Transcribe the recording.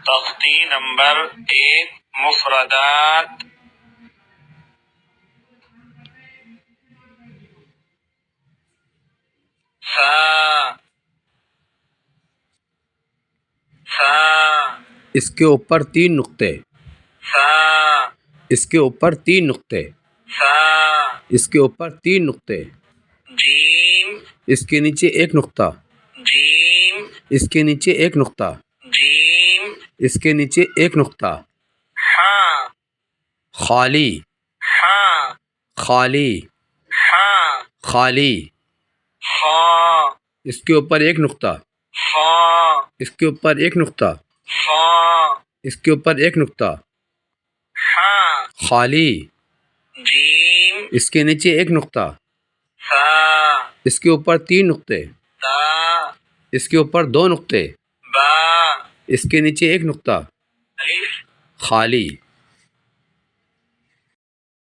تختی نمبر 1 مفردات سا اس کے اوپر 3 نقطے، سا اس کے اوپر 3 نقطے، سا اس کے اوپر 3 نقطے، جیم اس کے نیچے 1 نقطہ، جیم اس کے نیچے 1 نقطہ، جیم اس کے نیچے 1 نقطہ، ہاں خالی، ہاں خالی، ہاں خالی، خا اس کے اوپر 1 نقطہ، خا اس کے اوپر 1 نقطہ، خا اس کے اوپر 1 نقطہ، ہاں خالی، جیم اس کے نیچے 1 نقطہ، سا اس کے اوپر 3 نقطے، تا اس کے اوپر 2 نقطے، با اس کے نیچے 1 نقطہ، الف خالی۔